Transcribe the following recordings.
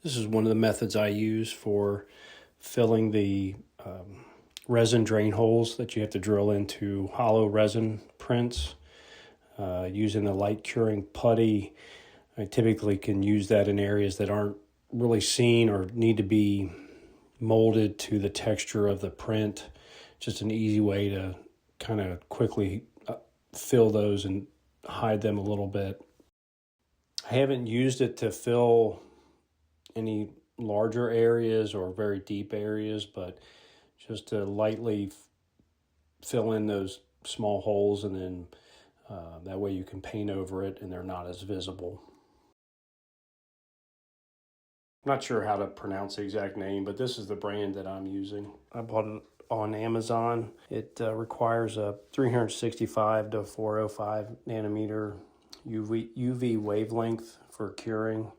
This is one of the methods I use for filling the resin drain holes that you have to drill into hollow resin prints. Using the light curing putty, I typically can use that in areas that aren't really seen or need to be molded to the texture of the print. Just an easy way to kind of quickly fill those and hide them a little bit. I haven't used it to fill any larger areas or very deep areas, but just to lightly fill in those small holes, and then that way you can paint over it and they're not as visible. I'm not sure how to pronounce the exact name, but this is the brand that I'm using. I bought it on Amazon. It requires a 365 to 405 nanometer UV wavelength for curing.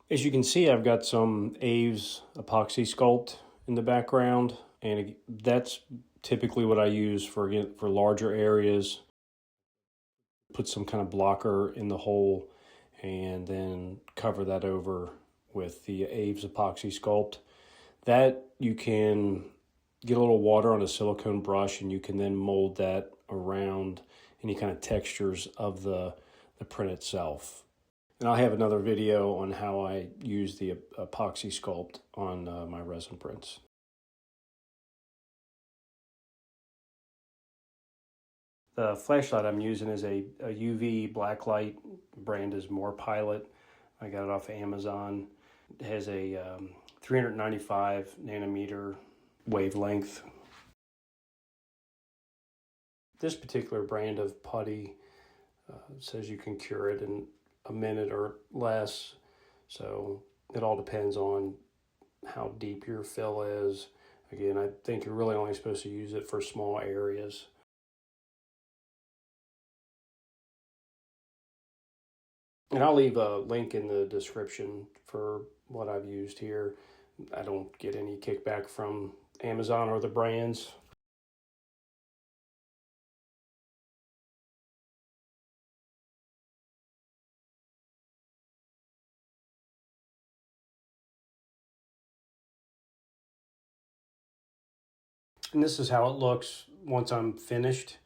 As you can see, I've got some Aves epoxy sculpt in the background, and that's typically what I use for larger areas. Put some kind of blocker in the hole and then cover that over with the Aves epoxy sculpt. That you can get a little water on a silicone brush, and you can then mold that around any kind of textures of the print itself. And I'll have another video on how I use the epoxy sculpt on my resin prints. The flashlight I'm using is a UV blacklight. Brand is More Pilot. I got it off of Amazon. It has a 395 nanometer wavelength. This particular brand of putty says you can cure it in a minute or less, so it all depends on how deep your fill is. Again, I think you're really only supposed to use it for small areas. And I'll leave a link in the description for what I've used here. I don't get any kickback from Amazon or the brands. And this is how it looks once I'm finished.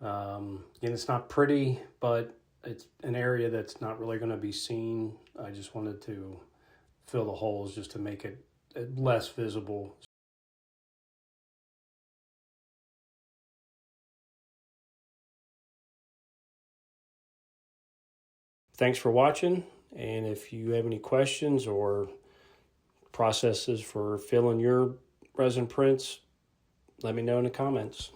Again, it's not pretty, but it's an area that's not really going to be seen. I just wanted to fill the holes just to make it less visible. Thanks for watching, and if you have any questions or processes for filling your resin prints, let me know in the comments.